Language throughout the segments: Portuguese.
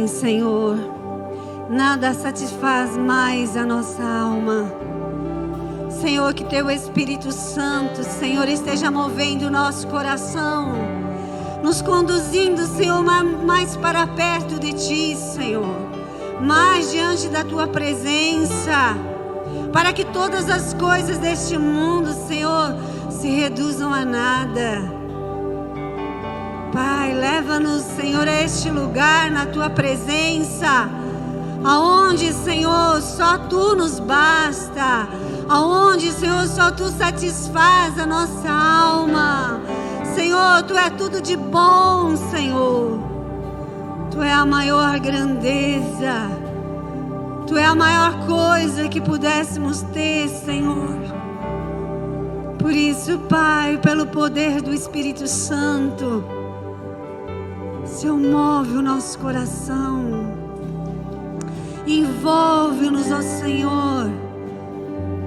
Amém, Senhor. Nada satisfaz mais a nossa alma. Senhor, que Teu Espírito Santo, Senhor, esteja movendo o nosso coração, nos conduzindo, Senhor, mais para perto de Ti, Senhor, mais diante da Tua presença, para que todas as coisas deste mundo, Senhor, se reduzam a nada. Pai, leva-nos, Senhor, a este lugar na Tua presença, aonde, Senhor, só Tu nos basta, aonde, Senhor, só Tu satisfaz a nossa alma. Senhor, Tu é tudo de bom, Senhor. Tu é a maior grandeza, Tu é a maior coisa que pudéssemos ter, Senhor. Por isso, Pai, pelo poder do Espírito Santo, Senhor, move o nosso coração, envolve-nos, ó Senhor,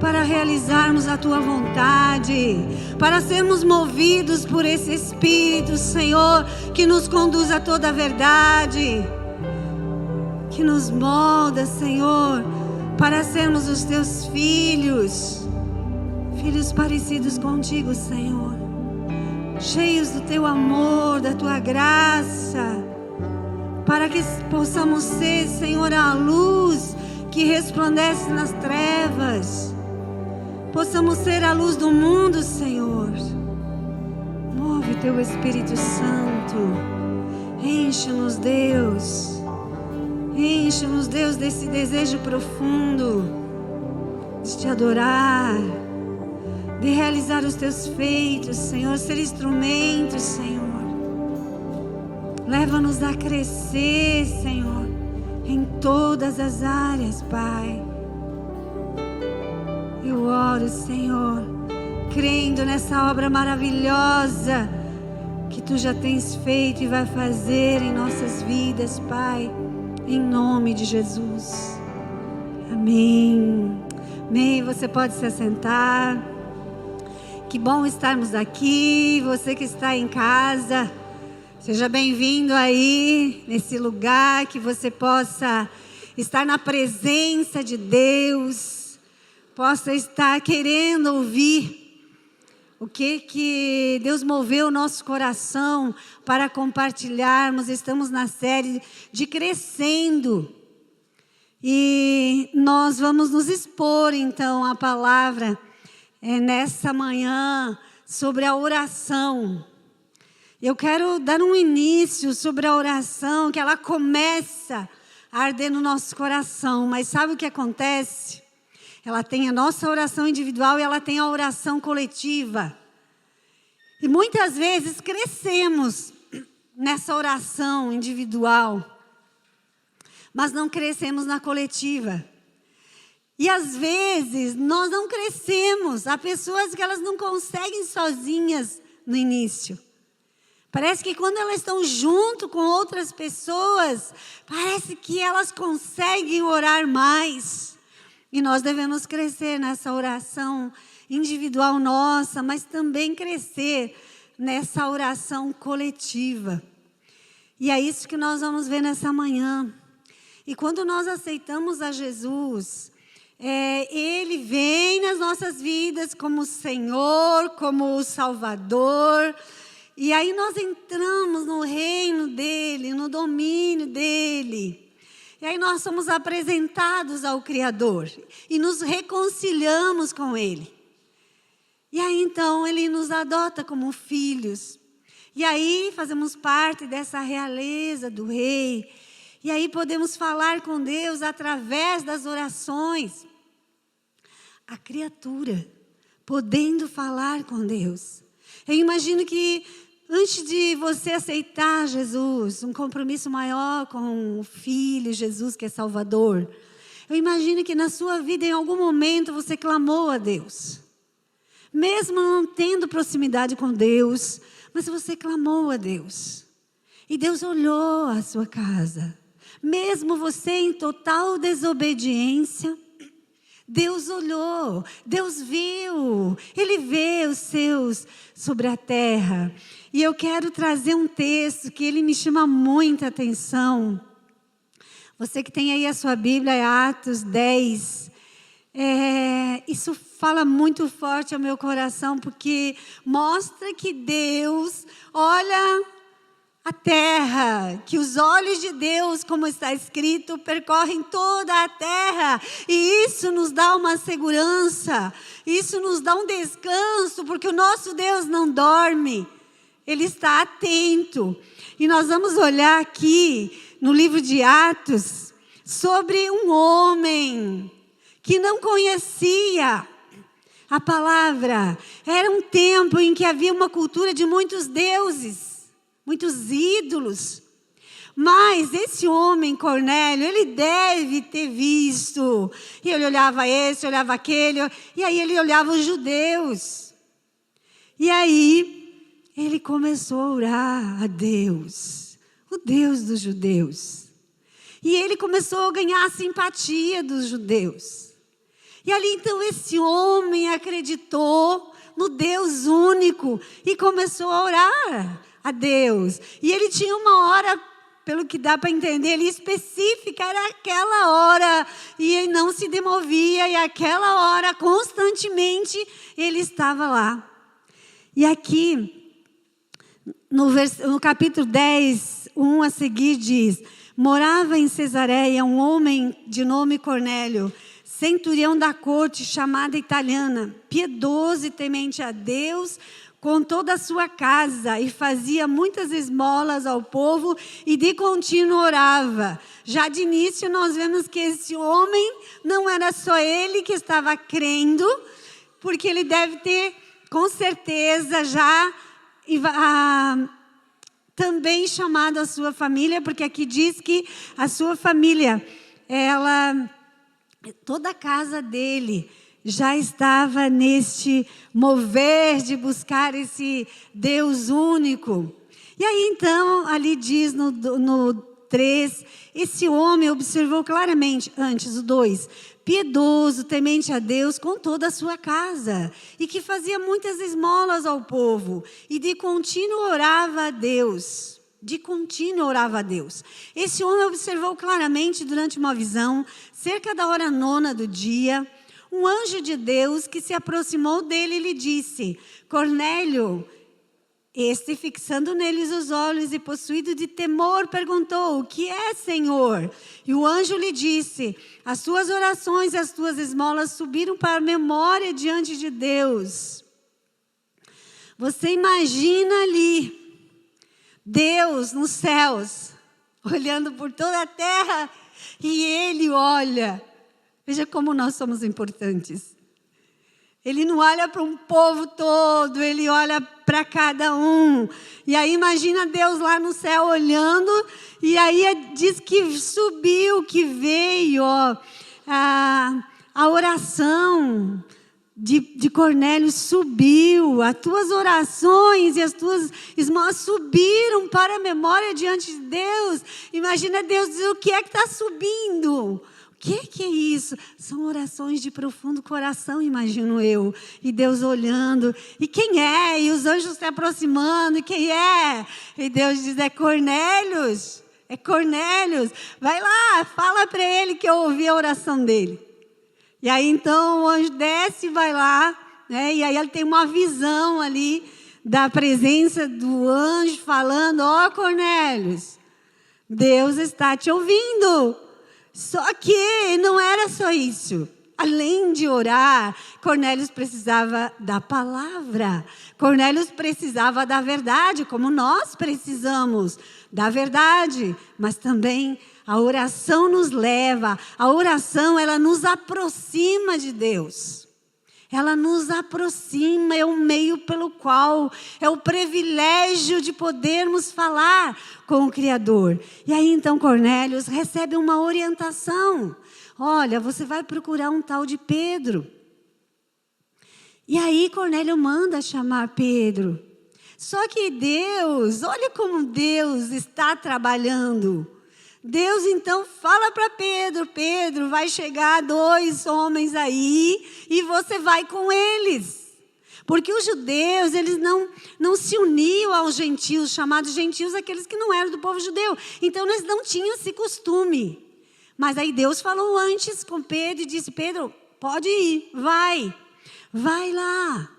para realizarmos a Tua vontade, para sermos movidos por esse Espírito, Senhor, que nos conduz a toda a verdade, que nos molda, Senhor, para sermos os Teus filhos, filhos parecidos contigo, Senhor, cheios do Teu amor, da Tua graça, para que possamos ser, Senhor, a luz que resplandece nas trevas, possamos ser a luz do mundo, Senhor. Move o Teu Espírito Santo, enche-nos, Deus, enche-nos, Deus, desse desejo profundo de Te adorar, de realizar os Teus feitos, Senhor, ser instrumentos, Senhor. Leva-nos a crescer, Senhor, em todas as áreas, Pai. Eu oro, Senhor, crendo nessa obra maravilhosa que Tu já tens feito e vai fazer em nossas vidas, Pai, em nome de Jesus. Amém. Amém. Você pode se assentar. Que bom estarmos aqui. Você que está em casa, seja bem-vindo aí, nesse lugar, que você possa estar na presença de Deus, possa estar querendo ouvir o que Deus moveu o nosso coração para compartilharmos. Estamos na série de Crescendo e nós vamos nos expor então à palavra nessa manhã sobre a oração. Eu quero dar um início sobre a oração, que ela começa a arder no nosso coração, mas sabe o que acontece? Ela tem a nossa oração individual e ela tem a oração coletiva. E muitas vezes crescemos nessa oração individual, mas não crescemos na coletiva. E às vezes nós não crescemos. Há pessoas que elas não conseguem sozinhas no início. Parece que quando elas estão junto com outras pessoas, parece que elas conseguem orar mais. E nós devemos crescer nessa oração individual nossa, mas também crescer nessa oração coletiva. E é isso que nós vamos ver nessa manhã. E quando nós aceitamos a Jesus, Ele vem nas nossas vidas como Senhor, como o Salvador. E aí nós entramos no reino dEle, no domínio dEle. E aí nós somos apresentados ao Criador e nos reconciliamos com Ele. E aí então Ele nos adota como filhos. E aí fazemos parte dessa realeza do Rei. E aí podemos falar com Deus através das orações. A criatura podendo falar com Deus. Eu imagino que antes de você aceitar Jesus, um compromisso maior com o Filho Jesus, que é Salvador, eu imagino que na sua vida, em algum momento, você clamou a Deus. Mesmo não tendo proximidade com Deus, mas você clamou a Deus. E Deus olhou a sua casa. Mesmo você em total desobediência, Deus olhou, Deus viu, Ele vê os seus sobre a terra. E eu quero trazer um texto que ele me chama muita atenção. Você que tem aí a sua Bíblia, Atos 10, isso fala muito forte ao meu coração, porque mostra que Deus olha a terra, que os olhos de Deus, como está escrito, percorrem toda a terra, e isso nos dá uma segurança, isso nos dá um descanso, porque o nosso Deus não dorme, Ele está atento. E nós vamos olhar aqui no livro de Atos sobre um homem que não conhecia a palavra. Era um tempo em que havia uma cultura de muitos deuses, muitos ídolos. Mas esse homem, Cornélio, ele deve ter visto. E ele olhava esse, olhava aquele, e aí ele olhava os judeus. E aí ele começou a orar a Deus, o Deus dos judeus. E ele começou a ganhar a simpatia dos judeus. E ali então esse homem acreditou no Deus único e começou a orar a Deus. E ele tinha uma hora, pelo que dá para entender, ali específica, era aquela hora, e ele não se demovia, e aquela hora, constantemente, ele estava lá. E aqui, no capítulo 10, 1 a seguir diz: morava em Cesareia um homem de nome Cornélio, centurião da corte, chamada italiana, piedoso e temente a Deus, com toda a sua casa, e fazia muitas esmolas ao povo, e de contínuo orava. Já de início nós vemos que esse homem, não era só ele que estava crendo, porque ele deve ter, com certeza, já também chamado a sua família, porque aqui diz que a sua família, toda a casa dele já estava neste mover de buscar esse Deus único. E aí então, ali diz no 3, esse homem observou claramente, antes o 2, piedoso, temente a Deus com toda a sua casa, e que fazia muitas esmolas ao povo, e de contínuo orava a Deus. De contínuo orava a Deus. Esse homem observou claramente durante uma visão, cerca da hora 9 do dia, um anjo de Deus que se aproximou dele e lhe disse: Cornélio. Este, fixando neles os olhos e possuído de temor, perguntou: o que é, Senhor? E o anjo lhe disse: as tuas orações e as tuas esmolas subiram para a memória diante de Deus. Você imagina ali Deus nos céus, olhando por toda a terra, e Ele olha. Veja como nós somos importantes. Ele não olha para um povo todo, Ele olha para cada um. E aí imagina Deus lá no céu olhando, e aí diz que subiu, que veio a oração de Cornélio subiu, as tuas orações e as tuas esmolas subiram para a memória diante de Deus. Imagina Deus dizer: o que é que está subindo? O que é isso? São orações de profundo coração, imagino eu. E Deus olhando. E quem é? E os anjos se aproximando. E quem é? E Deus diz: é Cornélios. É Cornélios. Vai lá, fala para ele que eu ouvi a oração dele. E aí então o anjo desce e vai lá. Né? E aí ele tem uma visão ali da presença do anjo falando: ó, Cornélios, Deus está te ouvindo. Só que não era só isso. Além de orar, Cornélio precisava da palavra. Cornélio precisava da verdade, como nós precisamos da verdade. Mas também a oração nos leva, a oração ela nos aproxima de Deus. Ela nos aproxima, é o meio pelo qual, é o privilégio de podermos falar com o Criador. E aí então Cornélio recebe uma orientação. Olha, você vai procurar um tal de Pedro. E aí Cornélio manda chamar Pedro. Só que Deus, olha como Deus está trabalhando. Deus então fala para Pedro: Pedro, vai chegar 2 homens aí e você vai com eles. Porque os judeus, eles não se uniam aos gentios, chamados gentios aqueles que não eram do povo judeu. Então eles não tinham esse costume. Mas aí Deus falou antes com Pedro e disse: Pedro, pode ir, vai lá.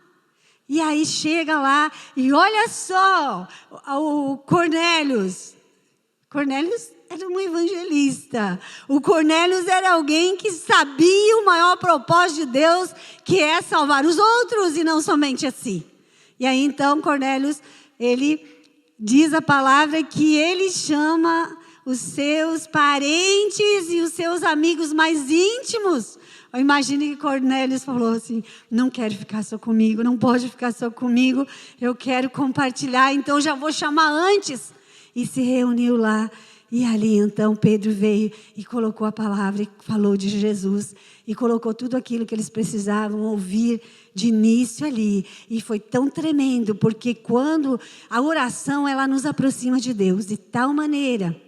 E aí chega lá e olha só, o Cornélios era um evangelista. O Cornélios era alguém que sabia o maior propósito de Deus, que é salvar os outros e não somente a si. E aí então Cornélios, ele diz a palavra que ele chama os seus parentes e os seus amigos mais íntimos. Eu imagino que Cornélios falou assim: não quero ficar só comigo, não pode ficar só comigo, eu quero compartilhar, então já vou chamar antes. E se reuniu lá. E ali então Pedro veio e colocou a palavra e falou de Jesus. E colocou tudo aquilo que eles precisavam ouvir de início ali. E foi tão tremendo, porque quando a oração ela nos aproxima de Deus de tal maneira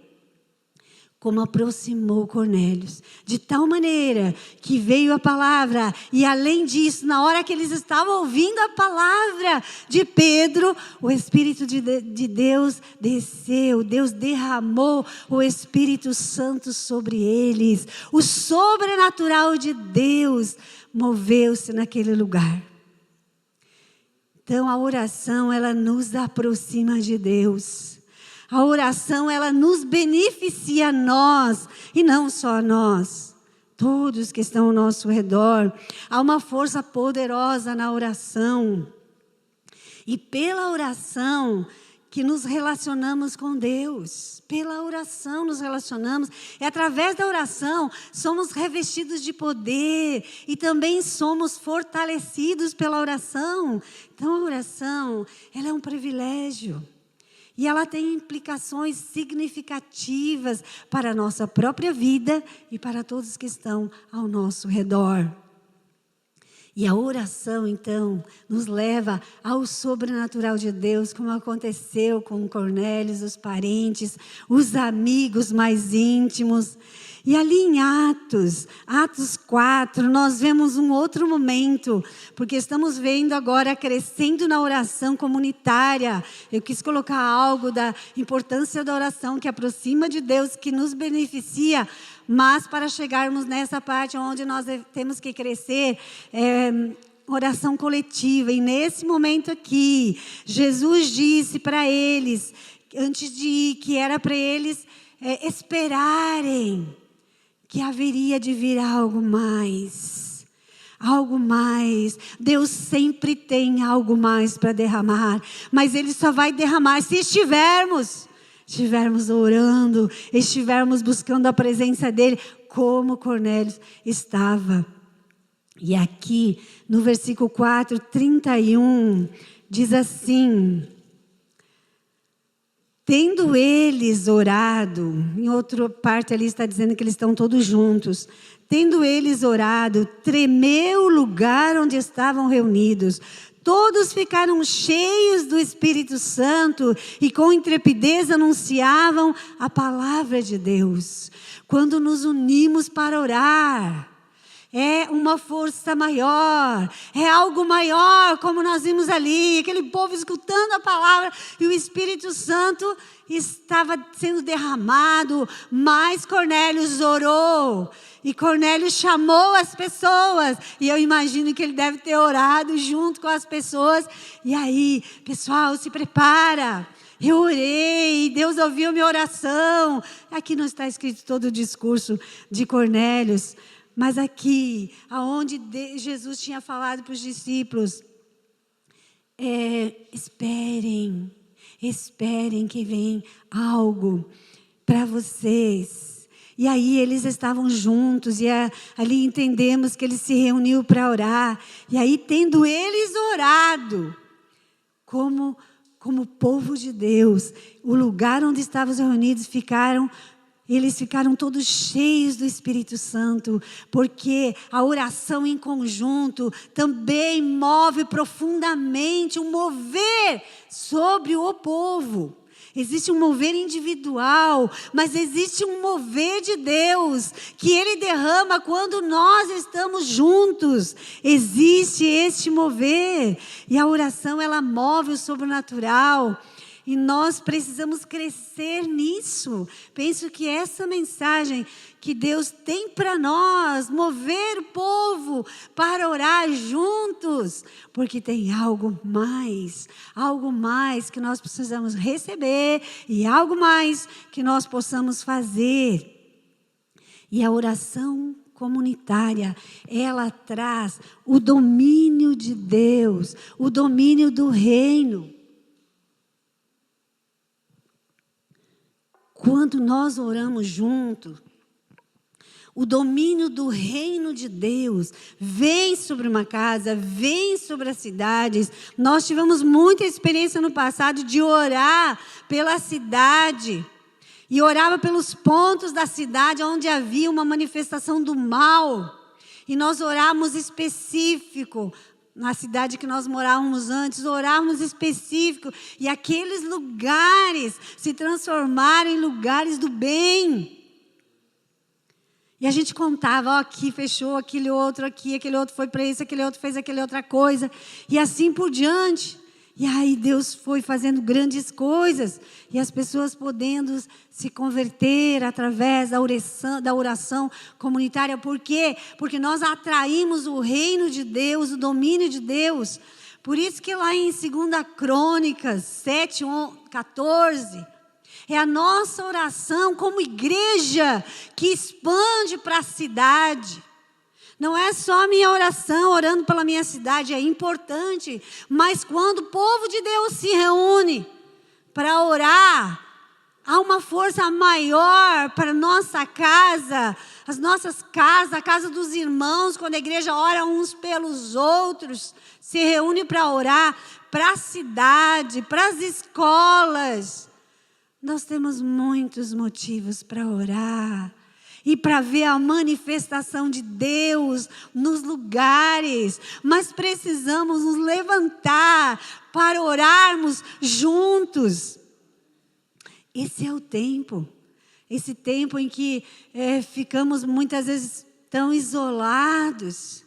como aproximou Cornélios, de tal maneira que veio a palavra, e além disso, na hora que eles estavam ouvindo a palavra de Pedro, o Espírito de Deus desceu, Deus derramou o Espírito Santo sobre eles, o sobrenatural de Deus moveu-se naquele lugar. Então a oração, ela nos aproxima de Deus. A oração, ela nos beneficia a nós, e não só a nós, todos que estão ao nosso redor. Há uma força poderosa na oração. E pela oração que nos relacionamos com Deus. Pela oração nos relacionamos. E através da oração somos revestidos de poder. E também somos fortalecidos pela oração. Então a oração, ela é um privilégio. E ela tem implicações significativas para a nossa própria vida e para todos que estão ao nosso redor. E a oração, então, nos leva ao sobrenatural de Deus, como aconteceu com Cornélios, os parentes, os amigos mais íntimos. E ali em Atos 4, nós vemos um outro momento, porque estamos vendo agora crescendo na oração comunitária. Eu quis colocar algo da importância da oração que aproxima de Deus, que nos beneficia, mas para chegarmos nessa parte onde nós temos que crescer, oração coletiva. E nesse momento aqui, Jesus disse para eles, antes de ir, que era para eles esperarem, que haveria de vir algo mais. Algo mais. Deus sempre tem algo mais para derramar. Mas Ele só vai derramar se estivermos orando, estivermos buscando a presença dEle, como Cornélios estava. E aqui, no versículo 4, 31, diz assim: tendo eles orado, em outra parte ali está dizendo que eles estão todos juntos. Tendo eles orado, tremeu o lugar onde estavam reunidos. Todos ficaram cheios do Espírito Santo e com intrepidez anunciavam a palavra de Deus. Quando nos unimos para orar, é uma força maior, é algo maior, como nós vimos ali, aquele povo escutando a palavra e o Espírito Santo estava sendo derramado. Mas Cornélios orou e Cornélios chamou as pessoas, e eu imagino que ele deve ter orado junto com as pessoas. E aí, pessoal, se prepara. Eu orei, Deus ouviu minha oração. Aqui não está escrito todo o discurso de Cornélios, mas aqui, aonde Jesus tinha falado para os discípulos, esperem que vem algo para vocês. E aí eles estavam juntos, e ali entendemos que eles se reuniram para orar. E aí, tendo eles orado, como povo de Deus, o lugar onde estavam reunidos eles ficaram todos cheios do Espírito Santo, porque a oração em conjunto também move profundamente um mover sobre o povo. Existe um mover individual, mas existe um mover de Deus, que Ele derrama quando nós estamos juntos. Existe este mover, e a oração ela move o sobrenatural. E nós precisamos crescer nisso. Penso que essa mensagem que Deus tem para nós, mover o povo para orar juntos, porque tem algo mais que nós precisamos receber e algo mais que nós possamos fazer. E a oração comunitária, ela traz o domínio de Deus, o domínio do reino. Quando nós oramos juntos, o domínio do reino de Deus vem sobre uma casa, vem sobre as cidades. Nós tivemos muita experiência no passado de orar pela cidade. E orava pelos pontos da cidade onde havia uma manifestação do mal. E nós orávamos específico. Na cidade que nós morávamos antes, orávamos específico. E aqueles lugares se transformaram em lugares do bem. E a gente contava, ó, aqui fechou, aquele outro foi para isso, aquele outro fez aquela outra coisa. E assim por diante. E aí Deus foi fazendo grandes coisas. E as pessoas podendo se converter através da oração comunitária. Por quê? Porque nós atraímos o reino de Deus, o domínio de Deus. Por isso que lá em 2 Crônicas 7, 14... é a nossa oração como igreja que expande para a cidade. Não é só a minha oração orando pela minha cidade, é importante. Mas quando o povo de Deus se reúne para orar, há uma força maior para a nossa casa, as nossas casas, a casa dos irmãos, quando a igreja ora uns pelos outros, se reúne para orar, para a cidade, para as escolas. Nós temos muitos motivos para orar. E para ver a manifestação de Deus nos lugares. Mas precisamos nos levantar para orarmos juntos. Esse é o tempo. Esse tempo em que ficamos muitas vezes tão isolados.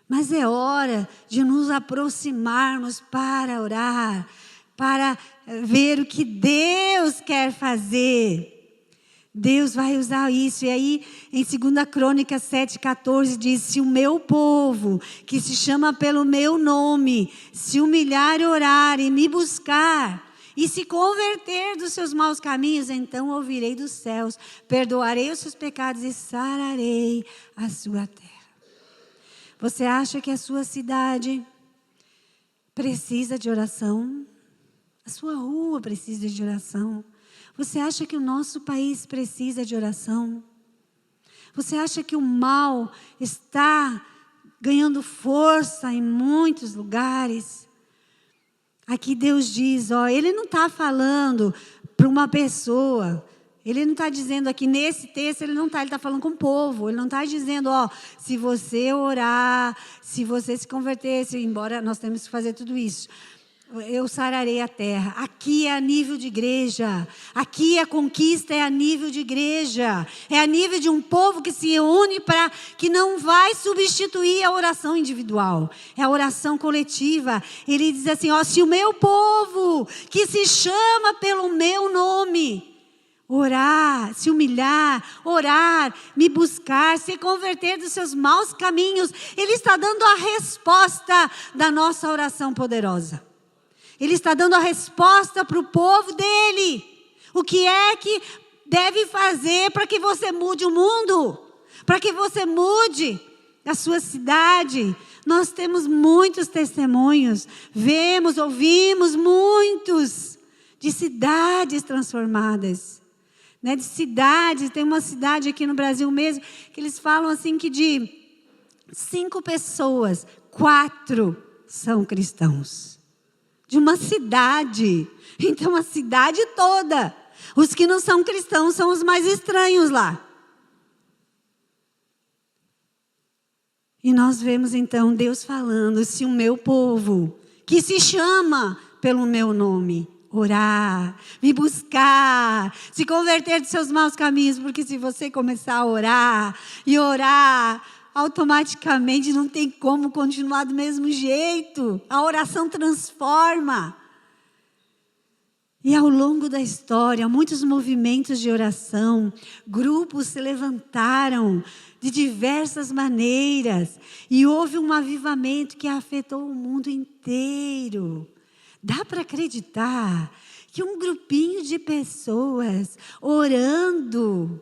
Mas é hora de nos aproximarmos para orar. Para ver o que Deus quer fazer. Deus vai usar isso. E aí, em 2 Crônicas 7,14 diz: se o meu povo, que se chama pelo meu nome, se humilhar e orar e me buscar, e se converter dos seus maus caminhos, então ouvirei dos céus, perdoarei os seus pecados e sararei a sua terra. Você acha que a sua cidade precisa de oração? A sua rua precisa de oração? Você acha que o nosso país precisa de oração? Você acha que o mal está ganhando força em muitos lugares? Aqui Deus diz, ó, Ele não está falando para uma pessoa. Ele não está dizendo aqui nesse texto, ele está falando com o povo. Ele não está dizendo, ó, se você orar, se você se converter, embora nós temos que fazer tudo isso, eu sararei a terra. Aqui é a nível de igreja. Aqui a conquista é a nível de igreja. É a nível de um povo que se une para que não vai substituir a oração individual. É a oração coletiva. Ele diz assim, ó, se o meu povo que se chama pelo meu nome orar, se humilhar, orar, me buscar, se converter dos seus maus caminhos, Ele está dando a resposta da nossa oração poderosa. Ele está dando a resposta para o povo dele. O que é que deve fazer para que você mude o mundo? Para que você mude a sua cidade? Nós temos muitos testemunhos. Vemos, ouvimos muitos de cidades transformadas. Né? De cidades, tem uma cidade aqui no Brasil mesmo, que eles falam assim que de 5 pessoas, 4 são cristãos. De uma cidade. Então a cidade toda. Os que não são cristãos são os mais estranhos lá. E nós vemos então Deus falando, se o meu povo, que se chama pelo meu nome, orar, me buscar, se converter dos seus maus caminhos, porque se você começar a orar e orar, automaticamente não tem como continuar do mesmo jeito. A oração transforma. E ao longo da história, muitos movimentos de oração, grupos se levantaram de diversas maneiras. E houve um avivamento que afetou o mundo inteiro. Dá para acreditar que um grupinho de pessoas orando,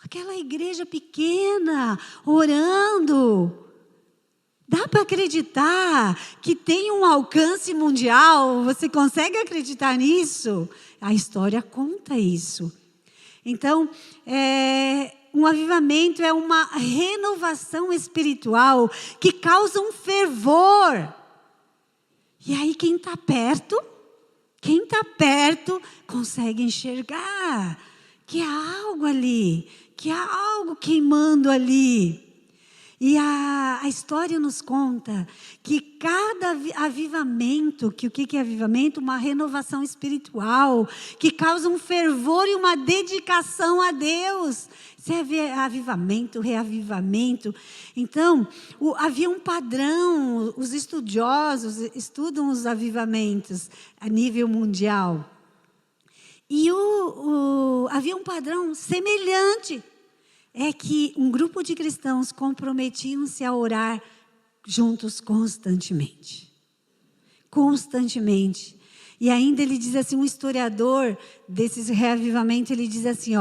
aquela igreja pequena, orando, dá para acreditar que tem um alcance mundial? Você consegue acreditar nisso? A história conta isso. Então, um avivamento é uma renovação espiritual que causa um fervor. E aí quem está perto consegue enxergar que há algo ali, que há algo queimando ali. E a história nos conta que cada avivamento, que o que é avivamento? Uma renovação espiritual, que causa um fervor e uma dedicação a Deus. Isso é avivamento, reavivamento. Então, havia um padrão, os estudiosos estudam os avivamentos a nível mundial. E havia um padrão semelhante. É que um grupo de cristãos comprometiam-se a orar juntos constantemente. Constantemente. E ainda ele diz assim, um historiador desses reavivamentos, ele diz assim,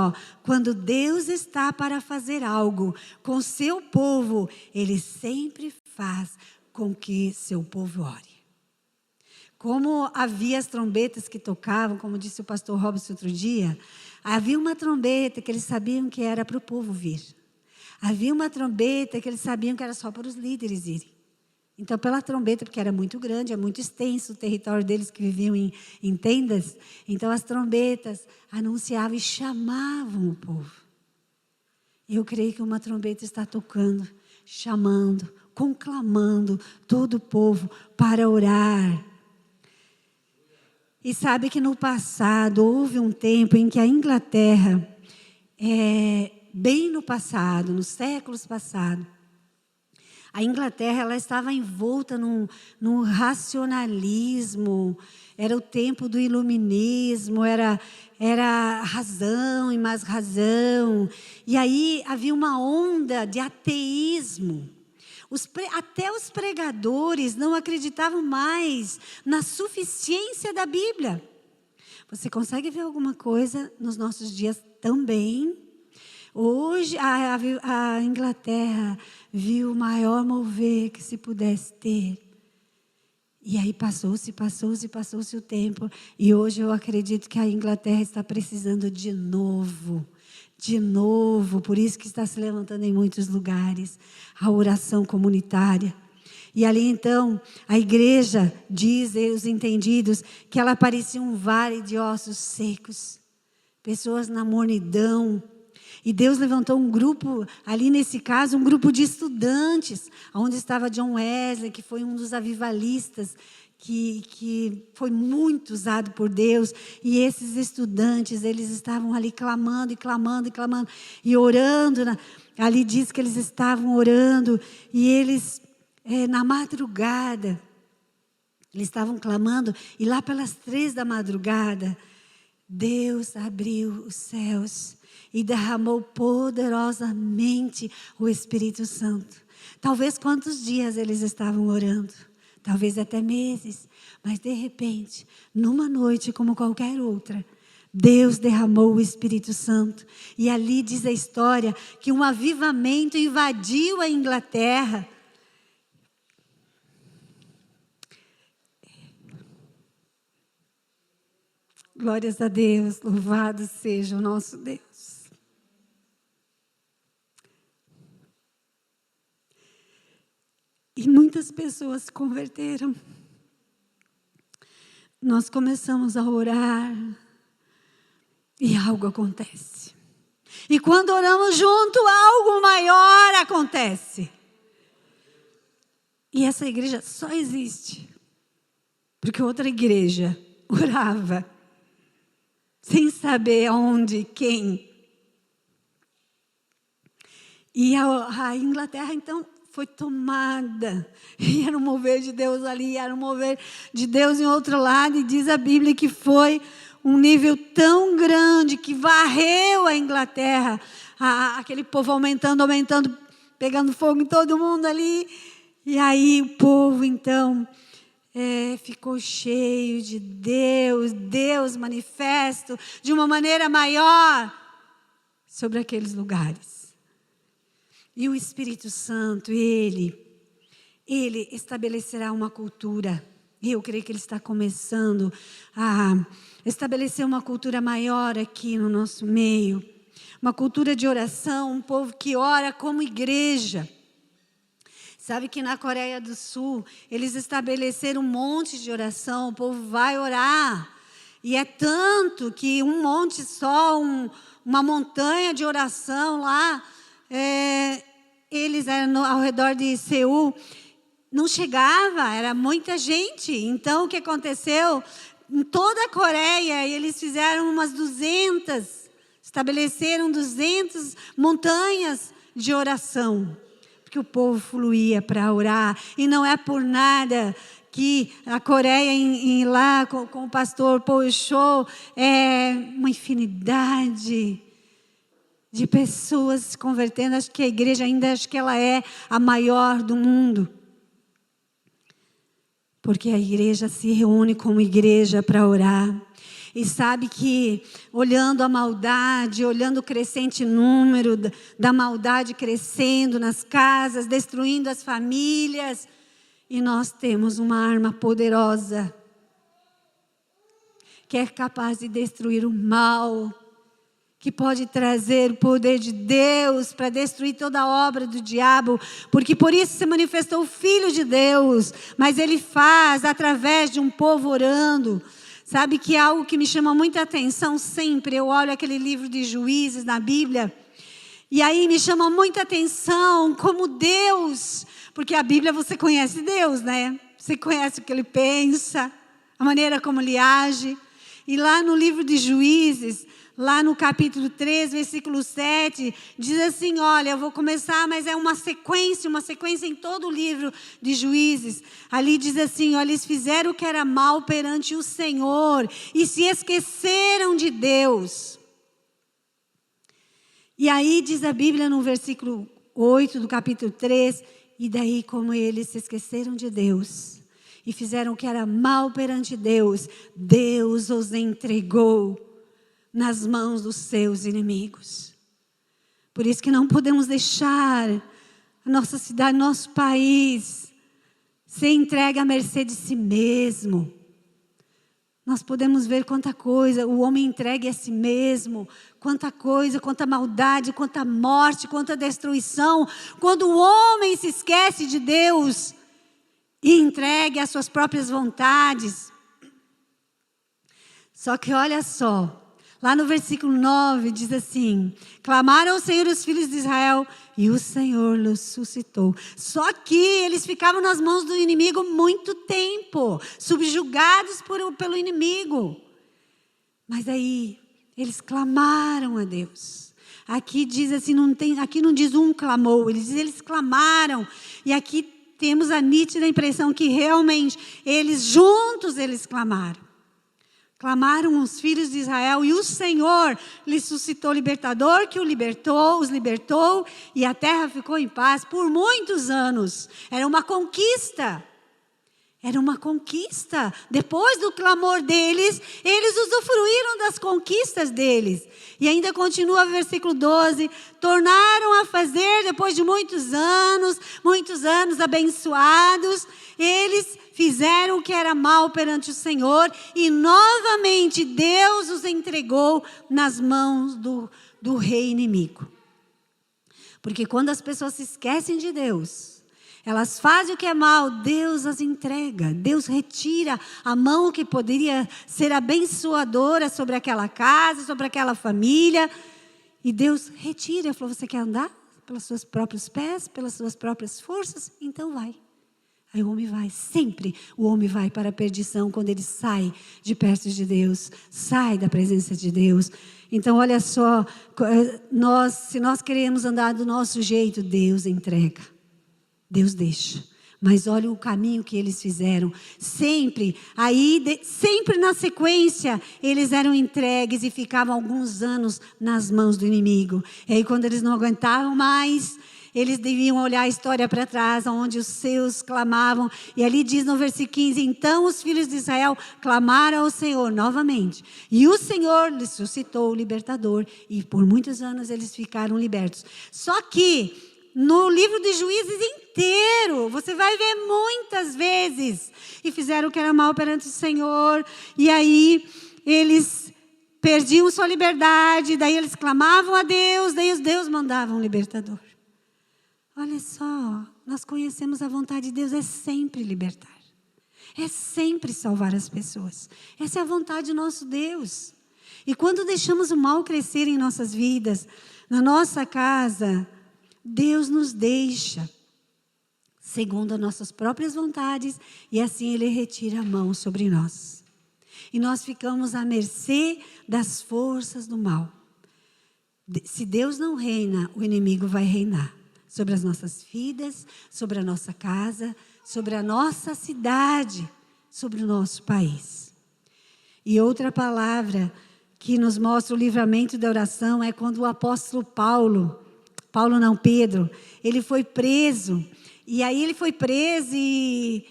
quando Deus está para fazer algo com seu povo, Ele sempre faz com que seu povo ore. Como havia as trombetas que tocavam, como disse o pastor Robson outro dia, havia uma trombeta que eles sabiam que era para o povo vir. Havia uma trombeta que eles sabiam que era só para os líderes irem. Então, pela trombeta, porque era muito grande, é muito extenso o território deles que viviam em tendas. Então, as trombetas anunciavam e chamavam o povo. Eu creio que uma trombeta está tocando, chamando, conclamando todo o povo para orar. E sabe que no passado, houve um tempo em que a Inglaterra, bem no passado, nos séculos passados, a Inglaterra ela estava envolta num racionalismo, era o tempo do iluminismo, era razão e mais razão. E aí havia uma onda de ateísmo. Até os pregadores não acreditavam mais na suficiência da Bíblia. Você consegue ver alguma coisa nos nossos dias também? Hoje a Inglaterra viu o maior mover que se pudesse ter. E aí passou-se o tempo. E hoje eu acredito que a Inglaterra está precisando de novo, por isso que está se levantando em muitos lugares a oração comunitária. E ali então, a igreja diz, os entendidos, que ela parecia um vale de ossos secos, pessoas na mornidão. E Deus levantou um grupo, ali nesse caso, um grupo de estudantes, onde estava John Wesley, que foi um dos avivalistas, que foi muito usado por Deus. E esses estudantes, eles estavam ali clamando, e orando. Ali diz que eles estavam orando, e eles, na madrugada, eles estavam clamando, e lá pelas 3 da madrugada, Deus abriu os céus e derramou poderosamente o Espírito Santo. Talvez quantos dias eles estavam orando, talvez até meses, mas de repente, numa noite como qualquer outra, Deus derramou o Espírito Santo. E ali diz a história que um avivamento invadiu a Inglaterra. Glórias a Deus, louvado seja o nosso Deus. E muitas pessoas se converteram. Nós começamos a orar e algo acontece. E quando oramos junto, algo maior acontece. E essa igreja só existe porque outra igreja orava, sem saber aonde, quem. E a Inglaterra, então, foi tomada. E era um mover de Deus ali, era um mover de Deus em outro lado. E diz a Bíblia que foi um nível tão grande que varreu a Inglaterra. Aquele povo aumentando, pegando fogo em todo mundo ali. E aí o povo então ficou cheio de Deus manifesto de uma maneira maior sobre aqueles lugares. E o Espírito Santo, Ele estabelecerá uma cultura. E eu creio que Ele está começando a estabelecer uma cultura maior aqui no nosso meio. Uma cultura de oração, um povo que ora como igreja. Sabe que na Coreia do Sul, eles estabeleceram um monte de oração, o povo vai orar. E é tanto que um monte só, uma montanha de oração lá, eles eram ao redor de Seul, não chegava, era muita gente. Então o que aconteceu? Em toda a Coreia, eles fizeram umas 200, estabeleceram 200 montanhas de oração. Porque o povo fluía para orar. E não é por nada que a Coreia, lá com o pastor Paul Cho, é uma infinidade de pessoas se convertendo. Acho que a igreja ainda, acho que ela é a maior do mundo. Porque a igreja se reúne como igreja para orar. E sabe que, olhando a maldade, olhando o crescente número da maldade crescendo nas casas, destruindo as famílias, e nós temos uma arma poderosa, que é capaz de destruir o mal, que pode trazer o poder de Deus para destruir toda a obra do diabo, porque por isso se manifestou o Filho de Deus, mas Ele faz através de um povo orando. Sabe que é algo que me chama muita atenção sempre, eu olho aquele livro de Juízes na Bíblia, e aí me chama muita atenção como Deus, porque a Bíblia você conhece Deus, né? Você conhece o que Ele pensa, a maneira como Ele age. E lá no livro de Juízes, lá no capítulo 3, versículo 7, diz assim, olha, eu vou começar, mas é uma sequência em todo o livro de Juízes. Ali diz assim, olha, eles fizeram o que era mal perante o Senhor e se esqueceram de Deus. E aí diz a Bíblia no versículo 8 do capítulo 3, e daí como eles se esqueceram de Deus e fizeram o que era mal perante Deus, Deus os entregou nas mãos dos seus inimigos. Por isso que não podemos deixar a nossa cidade, nosso país, ser entregue à mercê de si mesmo. Nós podemos ver quanta coisa, o homem entregue a si mesmo, quanta coisa, quanta maldade, quanta morte, quanta destruição. Quando o homem se esquece de Deus e entregue às suas próprias vontades. Só que olha só, lá no versículo 9 diz assim, clamaram ao Senhor os filhos de Israel e o Senhor los suscitou. Só que eles ficavam nas mãos do inimigo muito tempo, subjugados pelo inimigo. Mas aí eles clamaram a Deus. Aqui diz assim, aqui não diz um clamou, eles clamaram. E aqui temos a nítida impressão que realmente eles juntos eles clamaram. Clamaram os filhos de Israel e o Senhor lhes suscitou libertador que os libertou e a terra ficou em paz por muitos anos. Era uma conquista. Era uma conquista. Depois do clamor deles, eles usufruíram das conquistas deles. E ainda continua o versículo 12. Tornaram a fazer, depois de muitos anos abençoados, eles fizeram o que era mal perante o Senhor. E novamente Deus os entregou nas mãos do rei inimigo. Porque quando as pessoas se esquecem de Deus, elas fazem o que é mal, Deus as entrega. Deus retira a mão que poderia ser abençoadora sobre aquela casa, sobre aquela família. E Deus retira. Ele falou, você quer andar pelos seus próprios pés, pelas suas próprias forças? Então vai. Aí o homem vai, sempre o homem vai para a perdição quando ele sai de perto de Deus, sai da presença de Deus. Então olha só, se nós queremos andar do nosso jeito, Deus entrega. Deus deixa. Mas olha o caminho que eles fizeram. Sempre na sequência, eles eram entregues e ficavam alguns anos nas mãos do inimigo. E aí quando eles não aguentavam mais, eles deviam olhar a história para trás, onde os seus clamavam. E ali diz no versículo 15, então os filhos de Israel clamaram ao Senhor novamente. E o Senhor lhes suscitou o libertador. E por muitos anos eles ficaram libertos. Só que no livro de Juízes inteiro, você vai ver muitas vezes. E fizeram o que era mal perante o Senhor. E aí eles perdiam sua liberdade. Daí eles clamavam a Deus. Daí os Deus mandavam um libertador. Olha só, nós conhecemos a vontade de Deus, é sempre libertar. É sempre salvar as pessoas. Essa é a vontade do nosso Deus. E quando deixamos o mal crescer em nossas vidas, na nossa casa, Deus nos deixa, segundo as nossas próprias vontades, e assim Ele retira a mão sobre nós. E nós ficamos à mercê das forças do mal. Se Deus não reina, o inimigo vai reinar. Sobre as nossas vidas, sobre a nossa casa, sobre a nossa cidade, sobre o nosso país. E outra palavra que nos mostra o livramento da oração é quando o apóstolo Pedro, ele foi preso. E aí ele foi preso e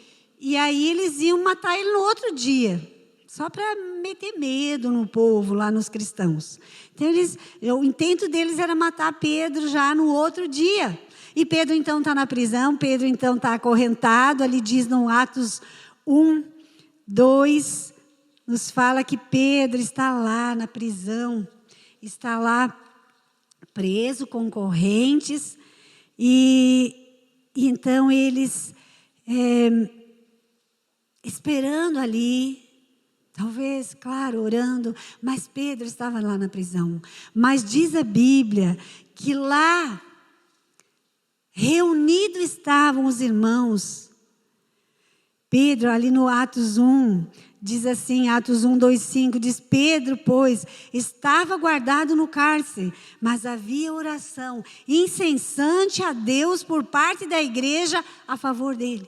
aí eles iam matar ele no outro dia. Só para meter medo no povo, lá nos cristãos. Então o intento deles era matar Pedro já no outro dia. E Pedro então está na prisão, Pedro então está acorrentado. Ali diz no Atos 1, 2, nos fala que Pedro está lá na prisão. Está lá preso com correntes. E então eles esperando ali. Talvez, claro, orando, mas Pedro estava lá na prisão. Mas diz a Bíblia que lá, reunidos estavam os irmãos. Pedro, ali no Atos 1, diz assim, Atos 1, 2, 5, diz, Pedro, pois, estava guardado no cárcere, mas havia oração incessante a Deus por parte da igreja a favor dele.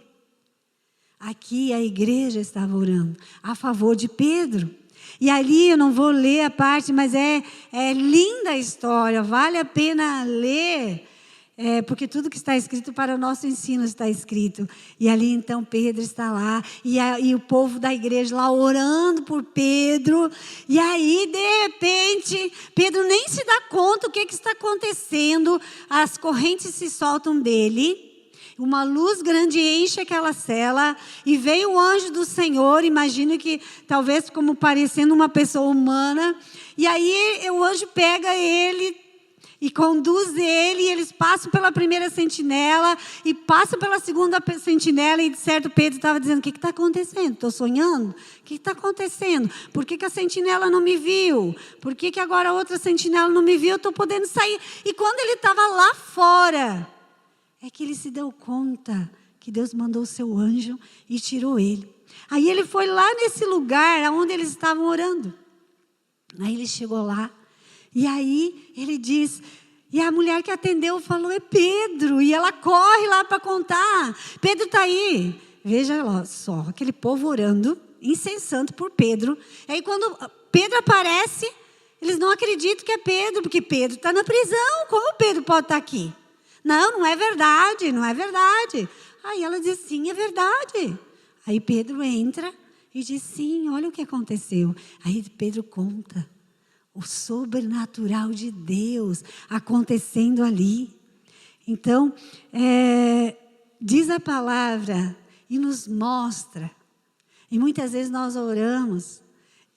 Aqui a igreja estava orando a favor de Pedro. E ali eu não vou ler a parte, mas é linda a história, vale a pena ler. Porque tudo que está escrito para o nosso ensino está escrito. E ali então Pedro está lá, e o povo da igreja lá orando por Pedro. E aí de repente, Pedro nem se dá conta o que está acontecendo. As correntes se soltam dele. Uma luz grande enche aquela cela e veio o anjo do Senhor, imagino que talvez como parecendo uma pessoa humana. E aí o anjo pega ele e conduz ele, e eles passam pela primeira sentinela e passam pela segunda sentinela. E de certo Pedro estava dizendo, o que está acontecendo? Estou sonhando? O que está acontecendo? Por que a sentinela não me viu? Por que agora a outra sentinela não me viu? Eu estou podendo sair. E quando ele estava lá fora, é que ele se deu conta que Deus mandou o seu anjo e tirou ele. Aí ele foi lá nesse lugar onde eles estavam orando. Aí ele chegou lá. E aí ele diz, e a mulher que atendeu falou, é Pedro. E ela corre lá para contar. Pedro está aí. Veja lá só, aquele povo orando, incensando por Pedro. E aí quando Pedro aparece, eles não acreditam que é Pedro, porque Pedro está na prisão. Como Pedro pode estar aqui? Não é verdade, não é verdade. Aí ela diz, sim, é verdade. Aí Pedro entra e diz, sim, olha o que aconteceu. Aí Pedro conta o sobrenatural de Deus acontecendo ali. Então, diz a palavra e nos mostra. E muitas vezes nós oramos,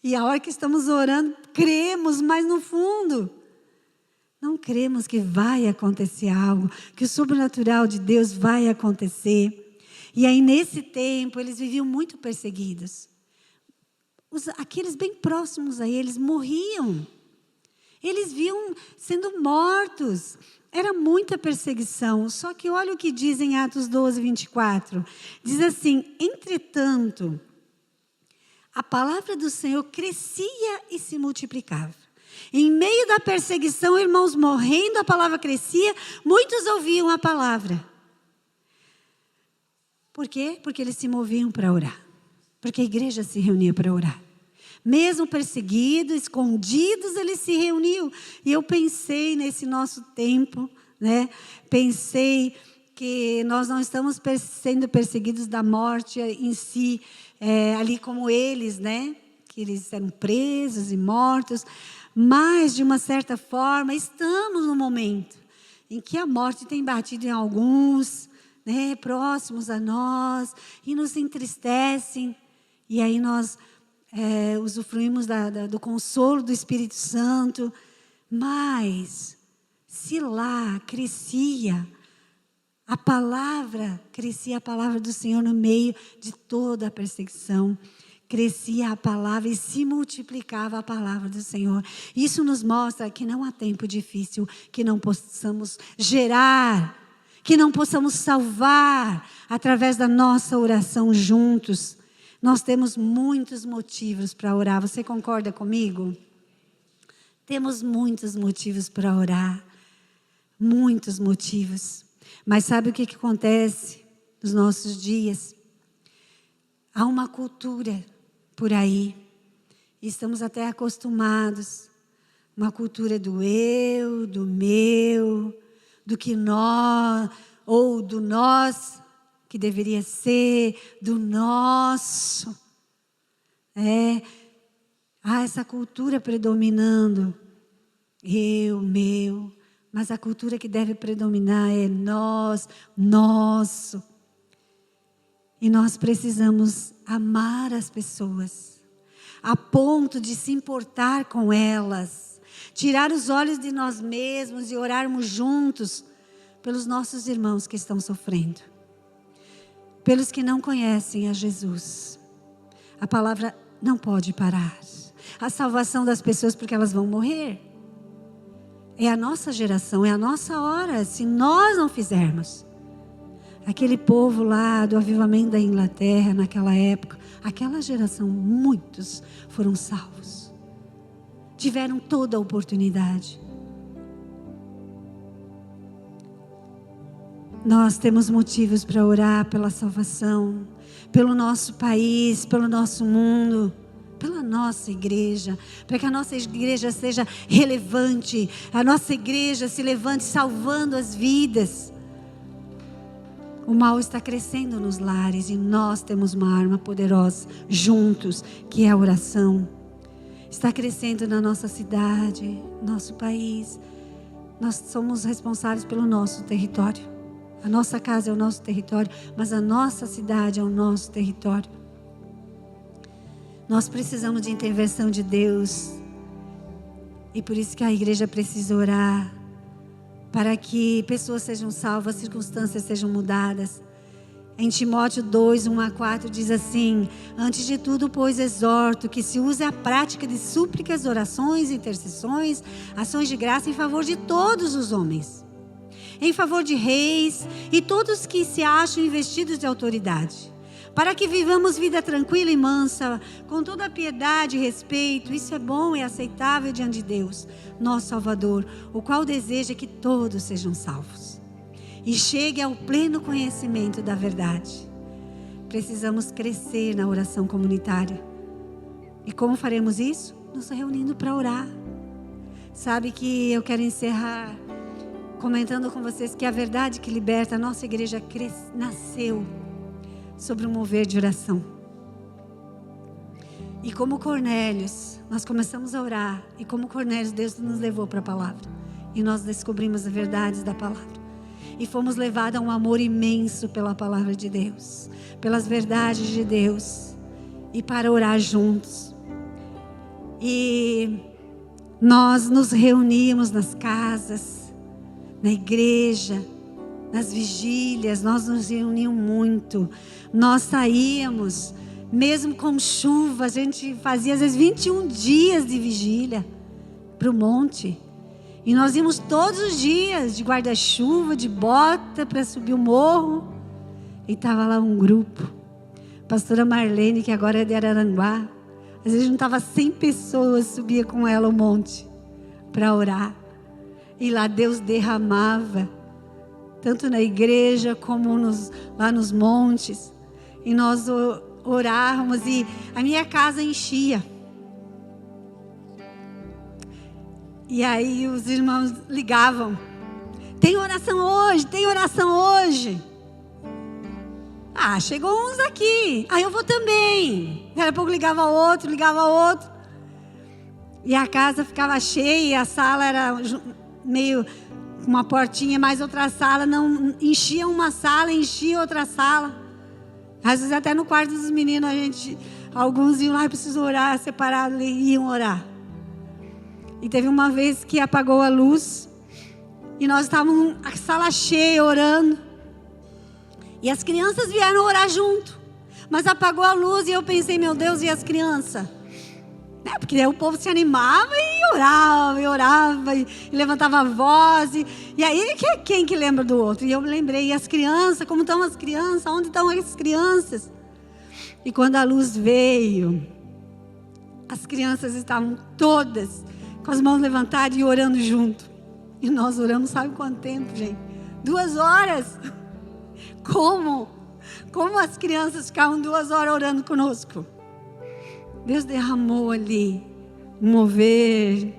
e a hora que estamos orando, cremos, mas no fundo não cremos que vai acontecer algo, que o sobrenatural de Deus vai acontecer. E aí nesse tempo eles viviam muito perseguidos. Aqueles bem próximos a eles morriam. Eles viam sendo mortos. Era muita perseguição. Só que olha o que diz em Atos 12, 24. Diz assim, entretanto, a palavra do Senhor crescia e se multiplicava. Em meio da perseguição, irmãos morrendo, a palavra crescia, muitos ouviam a palavra. Por quê? Porque eles se moviam para orar. Porque a igreja se reunia para orar. Mesmo perseguidos, escondidos, eles se reuniam. E eu pensei nesse nosso tempo, né? Pensei que nós não estamos sendo perseguidos da morte em si, ali como eles, né? Que eles eram presos e mortos. Mas, de uma certa forma, estamos no momento em que a morte tem batido em alguns, né? Próximos a nós, e nos entristecem. E aí nós usufruímos do consolo do Espírito Santo. Mas, se lá crescia a palavra do Senhor no meio de toda a perseguição, crescia a palavra e se multiplicava a palavra do Senhor. Isso nos mostra que não há tempo difícil que não possamos gerar, que não possamos salvar através da nossa oração juntos. Nós temos muitos motivos para orar. Você concorda comigo? Temos muitos motivos para orar. Muitos motivos. Mas sabe o que acontece nos nossos dias? Há uma cultura por aí. E estamos até acostumados. Uma cultura do eu, do meu, do que nós, ou do nós, que deveria ser, do nosso. Há essa cultura predominando. Eu, meu. Mas a cultura que deve predominar é nós, nosso. E nós precisamos amar as pessoas, a ponto de se importar com elas. Tirar os olhos de nós mesmos e orarmos juntos pelos nossos irmãos que estão sofrendo. Pelos que não conhecem a Jesus. A palavra não pode parar. A salvação das pessoas, porque elas vão morrer. É a nossa geração, é a nossa hora, se nós não fizermos. Aquele povo lá do avivamento da Inglaterra, naquela época, aquela geração, muitos foram salvos. Tiveram toda a oportunidade. Nós temos motivos para orar pela salvação, pelo nosso país, pelo nosso mundo, pela nossa igreja, para que a nossa igreja seja relevante, a nossa igreja se levante salvando as vidas. O mal está crescendo nos lares e nós temos uma arma poderosa juntos, que é a oração. Está crescendo na nossa cidade, nosso país. Nós somos responsáveis pelo nosso território. A nossa casa é o nosso território, mas a nossa cidade é o nosso território. Nós precisamos de intervenção de Deus. E por isso que a igreja precisa orar. Para que pessoas sejam salvas, circunstâncias sejam mudadas. Em Timóteo 2, 1-4 diz assim: antes de tudo, pois, exorto que se use a prática de súplicas, orações, intercessões, ações de graça em favor de todos os homens. Em favor de reis e todos que se acham investidos de autoridade, para que vivamos vida tranquila e mansa, com toda a piedade e respeito. Isso é bom e aceitável diante de Deus, nosso Salvador, o qual deseja que todos sejam salvos e cheguem ao pleno conhecimento da verdade. Precisamos crescer na oração comunitária. E como faremos isso? Nos reunindo para orar. Sabe que eu quero encerrar comentando com vocês que a verdade que liberta, a nossa igreja nasceu sobre um mover de oração. E como Cornélios, nós começamos a orar. E como Cornélios, Deus nos levou para a palavra. E nós descobrimos as verdades da palavra. E fomos levados a um amor imenso pela palavra de Deus, pelas verdades de Deus. E para orar juntos. E nós nos reuníamos nas casas, na igreja, nas vigílias. Nós nos reuníamos muito. Nós saíamos, mesmo com chuva, a gente fazia às vezes 21 dias de vigília para o monte. E nós íamos todos os dias de guarda-chuva, de bota, para subir o morro. E estava lá um grupo. Pastora Marlene, que agora é de Araranguá. Às vezes juntava 100 pessoas, subia com ela o monte para orar. E lá Deus derramava tanto na igreja como lá nos montes. E nós orávamos e a minha casa enchia. E aí os irmãos ligavam: tem oração hoje, tem oração hoje. Ah, chegou uns aqui, aí eu vou também. Daqui a pouco ligava outro. E a casa ficava cheia, a sala era meio uma portinha, mais outra sala, não enchia uma sala, enchia outra sala. Às vezes até no quarto dos meninos, alguns iam lá, preciso orar, separado, iam orar. E teve uma vez que apagou a luz, e nós estávamos a sala cheia, orando. E as crianças vieram orar junto, mas apagou a luz, e eu pensei, meu Deus, e as crianças? Porque aí o povo se animava e orava, e levantava a voz, e aí quem que lembra do outro? E eu me lembrei, e as crianças, como estão as crianças? Onde estão as crianças? E quando a luz veio, as crianças estavam todas com as mãos levantadas e orando junto. E nós oramos, sabe quanto tempo, gente? 2 horas. Como as crianças ficavam 2 horas orando conosco? Deus derramou ali um mover.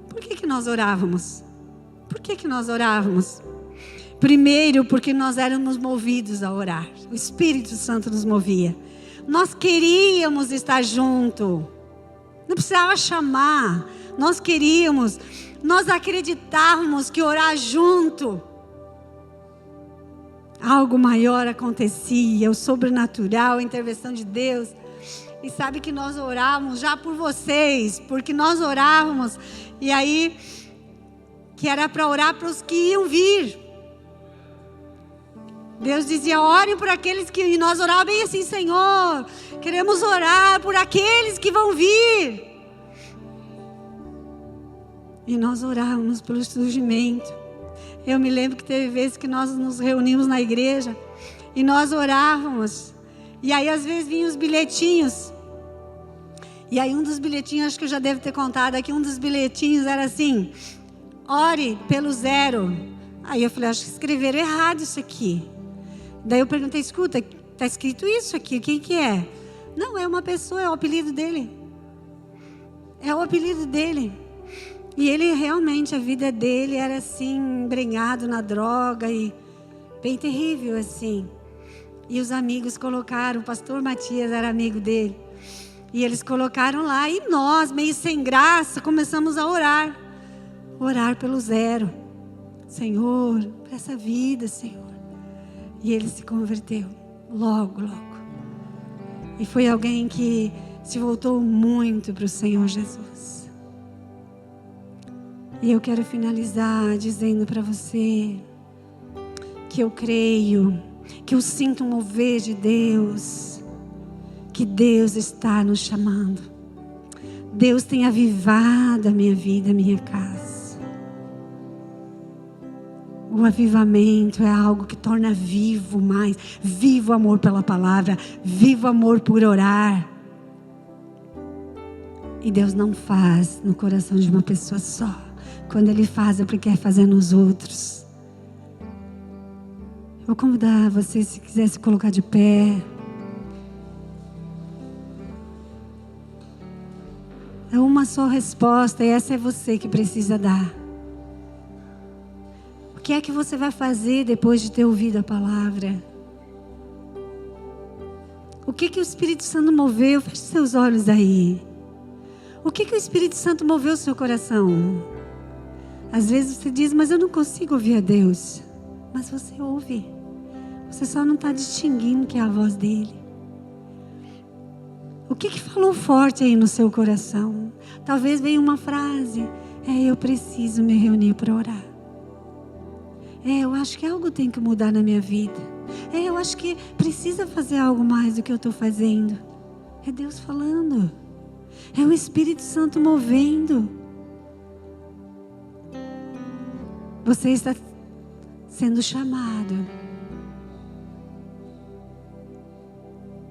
Por que nós orávamos? Primeiro, porque nós éramos movidos a orar. O Espírito Santo nos movia. Nós queríamos estar junto. Não precisava chamar. Nós queríamos. Nós acreditávamos que orar junto, algo maior acontecia. O sobrenatural, a intervenção de Deus. E sabe que nós orávamos já por vocês, porque nós orávamos, e aí, que era para orar para os que iam vir. Deus dizia, orem por aqueles que... E nós orávamos bem assim, Senhor, queremos orar por aqueles que vão vir. E nós orávamos pelo surgimento. Eu me lembro que teve vezes que nós nos reunimos na igreja, e nós orávamos. E aí às vezes vinham os bilhetinhos. E aí um dos bilhetinhos, acho que eu já devo ter contado aqui, um dos bilhetinhos era assim: ore pelo 0. Aí eu falei, acho que escreveram errado isso aqui. Daí eu perguntei, escuta, está escrito isso aqui, o que é? Não, é uma pessoa, é o apelido dele. É o apelido dele. E ele realmente, a vida dele era assim, embrenhado na droga e bem terrível assim. E os amigos colocaram, o pastor Matias era amigo dele. E eles colocaram lá, e nós, meio sem graça, começamos a orar. Orar pelo 0. Senhor, para essa vida, Senhor. E ele se converteu, logo. E foi alguém que se voltou muito para o Senhor Jesus. E eu quero finalizar dizendo para você que eu creio, que eu sinto um mover de Deus, que Deus está nos chamando. Deus tem avivado a minha vida, a minha casa. O avivamento é algo que torna vivo mais, vivo o amor pela palavra, vivo o amor por orar. E Deus não faz no coração de uma pessoa só. Quando Ele faz é porque quer fazer nos outros. Eu vou convidar você, se quiser se colocar de pé. É uma só resposta, e essa é você que precisa dar. O que é que você vai fazer depois de ter ouvido a palavra? O que o Espírito Santo moveu? Feche seus olhos aí. O que o Espírito Santo moveu o seu coração? Às vezes você diz, mas eu não consigo ouvir a Deus. Mas você ouve. Você só não está distinguindo que é a voz dele. O que falou forte aí no seu coração? Talvez veio uma frase. Eu preciso me reunir para orar. Eu acho que algo tem que mudar na minha vida. Eu acho que precisa fazer algo mais do que eu estou fazendo. É Deus falando. É o Espírito Santo movendo. Você está sendo chamado.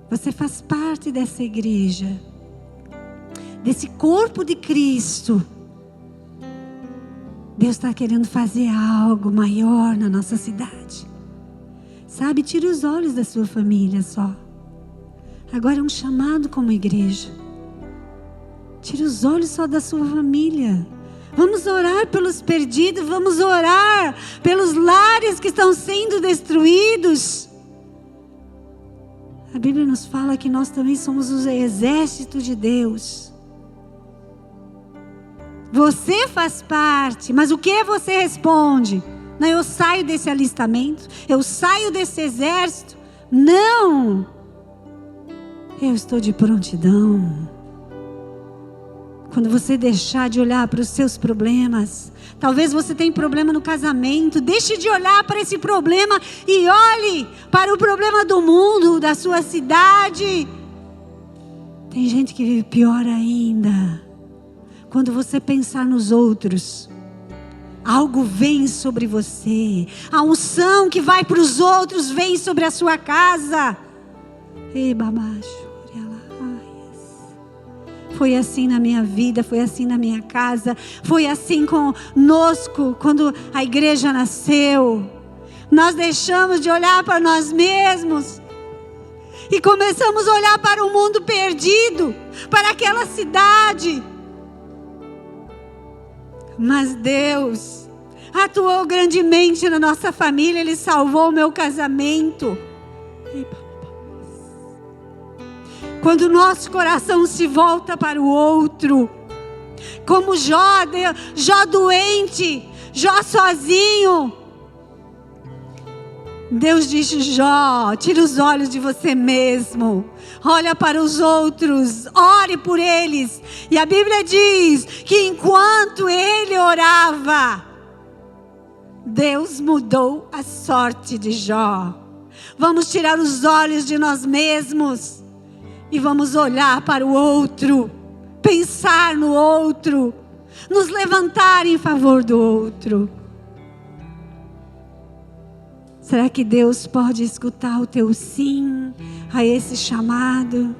Você faz parte dessa igreja, desse corpo de Cristo, Deus está querendo fazer algo maior na nossa cidade. Sabe, tire os olhos da sua família só. Agora é um chamado como igreja. Tire os olhos só da sua família. Vamos orar pelos perdidos, vamos orar pelos lares que estão sendo destruídos. A Bíblia nos fala que nós também somos o exército de Deus. Você faz parte, mas o que você responde? Não, eu saio desse alistamento, eu saio desse exército. Não! Eu estou de prontidão. Quando você deixar de olhar para os seus problemas, talvez você tenha problema no casamento, deixe de olhar para esse problema e olhe para o problema do mundo, da sua cidade. Tem gente que vive pior ainda. Quando você pensar nos outros, algo vem sobre você. A unção que vai para os outros vem sobre a sua casa. Ei, babacho. Foi assim na minha vida, foi assim na minha casa, foi assim conosco quando a igreja nasceu. Nós deixamos de olhar para nós mesmos e começamos a olhar para o mundo perdido, para aquela cidade. Mas Deus atuou grandemente na nossa família, Ele salvou o meu casamento. Quando o nosso coração se volta para o outro, como Jó doente, Jó sozinho. Deus disse: Jó, tira os olhos de você mesmo, olha para os outros, ore por eles. E a Bíblia diz que enquanto ele orava, Deus mudou a sorte de Jó. Vamos tirar os olhos de nós mesmos e vamos olhar para o outro, pensar no outro, nos levantar em favor do outro. Será que Deus pode escutar o teu sim a esse chamado?